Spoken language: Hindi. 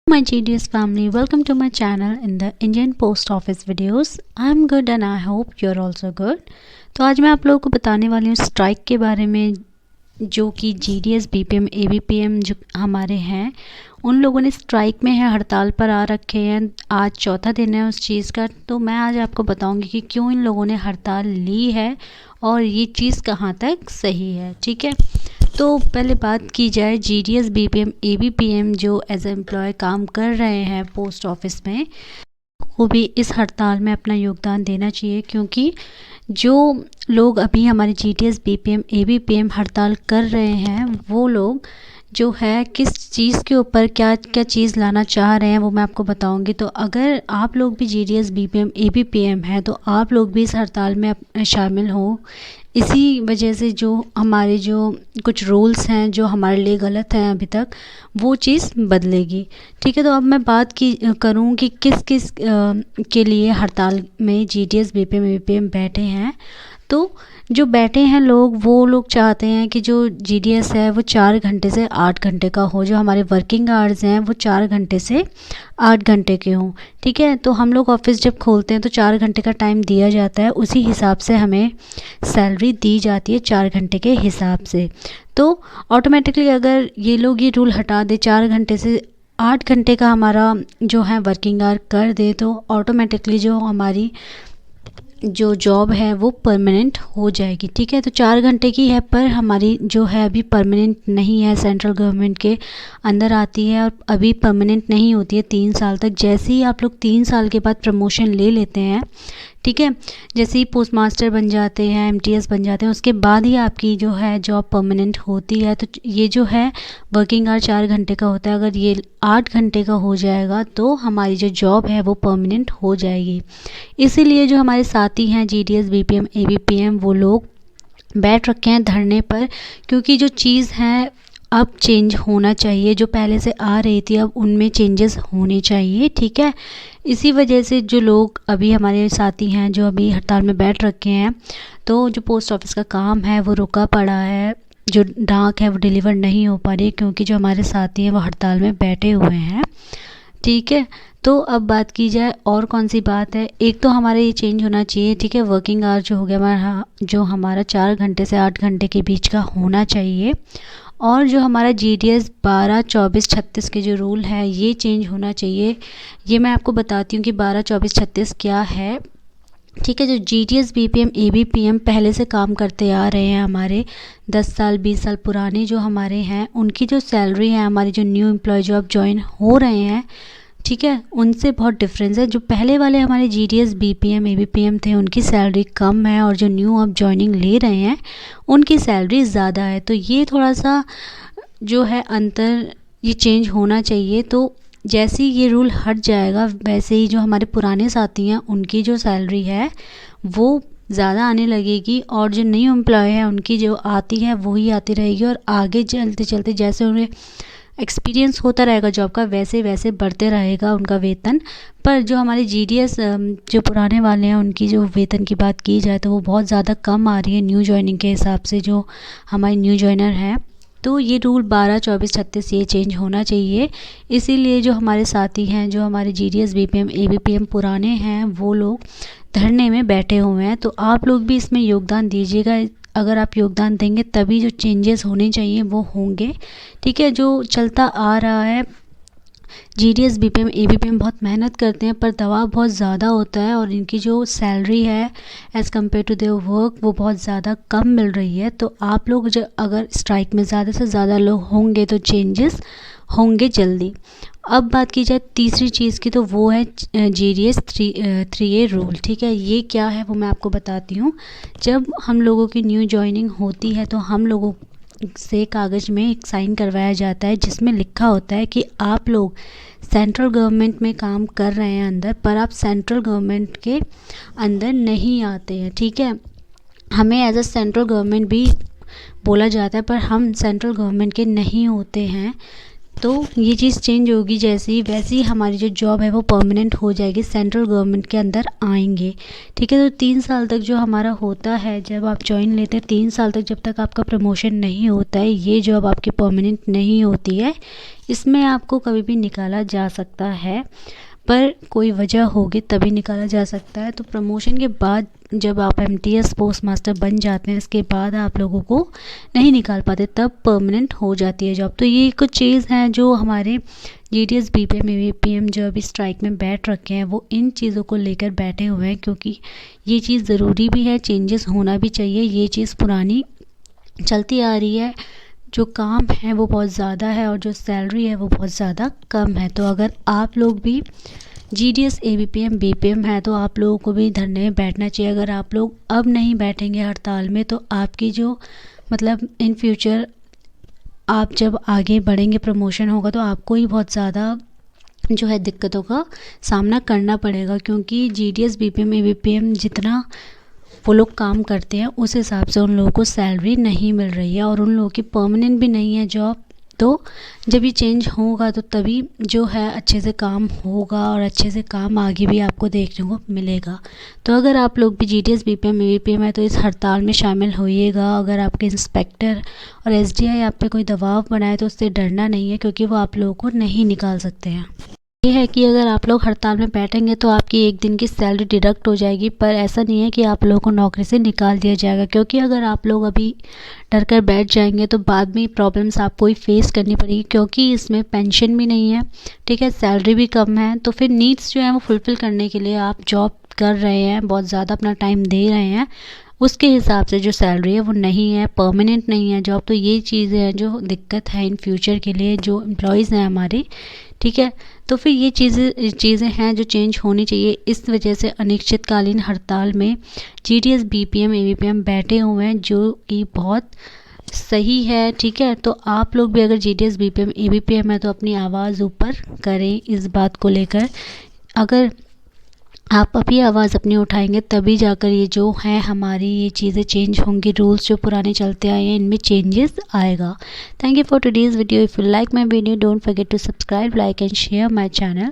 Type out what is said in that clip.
My GDS family, welcome to my channel in the Indian Post Office videos. I'm good and I hope you're also good. तो आज मैं आप लोगों को बताने वाली हूँ स्ट्राइक के बारे में, जो कि GDS BPM ABPM जो हमारे हैं उन लोगों ने स्ट्राइक में है, हड़ताल पर आ रखे हैं। आज चौथा दिन है उस चीज़ का। तो मैं आज आपको बताऊंगी कि क्यों इन लोगों ने हड़ताल ली है और ये चीज़ कहाँ तक सही है। ठीक है, तो पहले बात की जाए GDS BPM ABPM जो एज एम्प्लॉय काम कर रहे हैं पोस्ट ऑफिस में, को भी इस हड़ताल में अपना योगदान देना चाहिए, क्योंकि जो लोग अभी हमारे GDS BPM ABPM हड़ताल कर रहे हैं वो लोग जो है किस चीज़ के ऊपर क्या क्या चीज़ लाना चाह रहे हैं वो मैं आपको बताऊंगी। तो अगर आप लोग भी GDS BPM ABPM हैं तो आप लोग भी इस हड़ताल में शामिल हो। इसी वजह से जो हमारे जो कुछ रूल्स हैं जो हमारे लिए गलत हैं अभी तक, वो चीज़ बदलेगी। ठीक है, तो अब मैं बात करूँ कि किस किस के लिए हड़ताल में GDS BPM ABPM बैठे हैं। तो जो बैठे हैं लोग, वो लोग चाहते हैं कि जो GDS है वो 4 घंटे से 8 घंटे का हो, जो हमारे वर्किंग आवर्स हैं वो 4 घंटे से 8 घंटे के हों। ठीक है, तो हम लोग ऑफिस जब खोलते हैं तो 4 घंटे का टाइम दिया जाता है, उसी हिसाब से हमें सैलरी दी जाती है 4 घंटे के हिसाब से। तो ऑटोमेटिकली अगर ये लोग ये रूल हटा दे, 4 घंटे से 8 घंटे का हमारा जो है वर्किंग आवर कर दे, तो ऑटोमेटिकली जो हमारी जो जॉब है वो परमानेंट हो जाएगी। ठीक है, तो 4 घंटे की है पर हमारी जो है अभी परमानेंट नहीं है, सेंट्रल गवर्नमेंट के अंदर आती है और अभी परमानेंट नहीं होती है 3 साल तक। जैसे ही आप लोग 3 साल के बाद प्रमोशन ले लेते हैं, ठीक है, जैसे ही पोस्ट मास्टर बन जाते हैं, MTS बन जाते हैं, उसके बाद ही आपकी जो है जॉब परमानेंट होती है। तो ये जो है वर्किंग आवर 4 घंटे का होता है, अगर ये 8 घंटे का हो जाएगा तो हमारी जो जॉब है वो परमानेंट हो जाएगी। इसीलिए जो हमारे साथी हैं GDS BPM ABPM वो लोग बैठ रखे हैं धरने पर, क्योंकि जो चीज़ है अब चेंज होना चाहिए, जो पहले से आ रही थी अब उनमें चेंजेस होने चाहिए। ठीक है, इसी वजह से जो लोग अभी हमारे साथी हैं जो अभी हड़ताल में बैठ रखे हैं, तो जो पोस्ट ऑफिस का काम है वो रुका पड़ा है, जो डाक है वो डिलीवर नहीं हो पा रही, क्योंकि जो हमारे साथी हैं वो हड़ताल में बैठे हुए हैं। ठीक है, तो अब बात की जाए और कौन सी बात है। एक तो हमारे ये चेंज होना चाहिए, ठीक है, वर्किंग आवर जो हो गया जो हमारा 4 घंटे से 8 घंटे के बीच का होना चाहिए, और जो हमारा GDS 12, 24, 36 के जो रूल है ये चेंज होना चाहिए। ये मैं आपको बताती हूँ कि 12, 24, 36 क्या है। ठीक है, जो GDS BPM ABPM पहले से काम करते आ रहे हैं, हमारे 10 साल 20 साल पुराने जो हमारे हैं, उनकी जो सैलरी है, हमारे जो न्यू एम्प्लॉय जो अब ज्वाइन हो रहे हैं, ठीक है, उनसे बहुत डिफरेंस है। जो पहले वाले हमारे GDS BPM ABPM थे उनकी सैलरी कम है, और जो न्यू अब ज्वाइनिंग ले रहे हैं उनकी सैलरी ज़्यादा है। तो ये थोड़ा सा जो है अंतर ये चेंज होना चाहिए। तो जैसे ही ये रूल हट जाएगा वैसे ही जो हमारे पुराने साथी हैं उनकी जो सैलरी है वो ज़्यादा आने लगेगी, और जो न्यू एम्प्लॉय है उनकी जो आती है वही आती रहेगी, और आगे चलते चलते जैसे उन्हें एक्सपीरियंस होता रहेगा जॉब का वैसे वैसे बढ़ते रहेगा उनका वेतन। पर जो हमारे GDS जो पुराने वाले हैं उनकी जो वेतन की बात की जाए तो वो बहुत ज़्यादा कम आ रही है न्यू ज्वाइनिंग के हिसाब से, जो हमारे न्यू ज्वाइनर हैं। तो ये रूल 12, 24, 36 ये चेंज होना चाहिए। इसीलिए जो हमारे साथी हैं जो हमारे GDS BPM ABPM पुराने हैं वो लोग धरने में बैठे हुए हैं। तो आप लोग भी इसमें योगदान दीजिएगा। अगर आप योगदान देंगे तभी जो चेंजेस होने चाहिए वो होंगे। ठीक है, जो चलता आ रहा है GDS BPM ABPM बहुत मेहनत करते हैं पर दबाव बहुत ज़्यादा होता है, और इनकी जो सैलरी है as compared to their work वो बहुत ज़्यादा कम मिल रही है। तो आप लोग जो अगर स्ट्राइक में ज़्यादा से ज़्यादा लोग होंगे तो चेंजेस होंगे जल्दी। अब बात की जाए तीसरी चीज़ की, तो वो है GDS 3A रूल। ठीक है, ये क्या है वो मैं आपको बताती हूँ। जब हम लोगों की न्यू ज्वाइनिंग होती है तो हम लोगों से कागज़ में एक साइन करवाया जाता है जिसमें लिखा होता है कि आप लोग सेंट्रल गवर्नमेंट में काम कर रहे हैं अंदर, पर आप सेंट्रल गवर्नमेंट के अंदर नहीं आते हैं। ठीक है, हमें एज अ सेंट्रल गवर्नमेंट भी बोला जाता है पर हम सेंट्रल गवर्नमेंट के नहीं होते हैं। तो ये चीज़ चेंज होगी जैसे ही, वैसे ही हमारी जो जॉब है वो परमानेंट हो जाएगी, सेंट्रल गवर्नमेंट के अंदर आएंगे। ठीक है, तो 3 साल तक जो हमारा होता है, जब आप जॉइन लेते हैं 3 साल तक, जब तक आपका प्रमोशन नहीं होता है, ये जॉब आपकी परमानेंट नहीं होती है। इसमें आपको कभी भी निकाला जा सकता है, पर कोई वजह होगी तभी निकाला जा सकता है। तो प्रमोशन के बाद जब आप एमटीएस पोस्ट मास्टर बन जाते हैं, इसके बाद आप लोगों को नहीं निकाल पाते, तब परमानेंट हो जाती है जॉब। तो ये कुछ चीज़ हैं जो हमारे जीडीएस बीपीएम एवीपीएम जो अभी स्ट्राइक में बैठ रखे हैं, वो इन चीज़ों को लेकर बैठे हुए हैं, क्योंकि ये चीज़ ज़रूरी भी है, चेंजेस होना भी चाहिए। ये चीज़ पुरानी चलती आ रही है, जो काम है वो बहुत ज़्यादा है और जो सैलरी है वो बहुत ज़्यादा कम है। तो अगर आप लोग भी जीडीएस एवीपीएम बीपीएम है तो आप लोगों को भी धरने में बैठना चाहिए। अगर आप लोग अब नहीं बैठेंगे हड़ताल में, तो आपकी जो मतलब इन फ्यूचर आप जब आगे बढ़ेंगे, प्रमोशन होगा, तो आपको ही बहुत ज़्यादा जो है दिक्कतों का सामना करना पड़ेगा, क्योंकि जीडीएस बीपीएम एवीपीएम जितना वो लोग काम करते हैं उस हिसाब से उन लोगों को सैलरी नहीं मिल रही है, और उन लोगों की परमानेंट भी नहीं है जॉब। तो जब ये चेंज होगा तो तभी जो है अच्छे से काम होगा और अच्छे से काम आगे भी आपको देखने को मिलेगा। तो अगर आप लोग भी जीडीएस बीपीएम एवीपीएम है तो इस हड़ताल में शामिल होइएगा। अगर आपके इंस्पेक्टर और एसडीआई आप पे कोई दबाव बनाए तो उससे डरना नहीं है, क्योंकि वो आप लोगों को नहीं निकाल सकते हैं। ये है कि अगर आप लोग हड़ताल में बैठेंगे तो आपकी एक दिन की सैलरी डिडक्ट हो जाएगी, पर ऐसा नहीं है कि आप लोगों को नौकरी से निकाल दिया जाएगा, क्योंकि अगर आप लोग अभी डर कर बैठ जाएंगे तो बाद में प्रॉब्लम्स आपको ही फेस करनी पड़ेगी, क्योंकि इसमें पेंशन भी नहीं है, ठीक है, सैलरी भी कम है। तो फिर नीड्स जो है वो फुलफ़िल करने के लिए आप जॉब कर रहे हैं, बहुत ज़्यादा अपना टाइम दे रहे हैं, उसके हिसाब से जो सैलरी है वो नहीं है, परमानेंट नहीं है जॉब। तो ये चीज़ें हैं जो दिक्कत है इन फ्यूचर के लिए जो एम्प्लॉयज़ हैं हमारे, ठीक है। तो फिर ये चीज़ें हैं जो चेंज होनी चाहिए। इस वजह से अनिश्चितकालीन हड़ताल में जीडीएस बीपीएम एवीपीएम बैठे हुए हैं, जो कि बहुत सही है, ठीक है। तो आप लोग भी अगर जीडीएस बीपीएम एवीपीएम है तो अपनी आवाज़ ऊपर करें इस बात को लेकर। अगर आप अभी आवाज़ अपनी उठाएंगे तभी जाकर ये जो है हमारी ये चीज़ें चेंज होंगी, रूल्स जो पुराने चलते आए हैं इनमें चेंजेस आएगा। Thank you for today's video. If you like my video don't forget to subscribe, like and share my channel.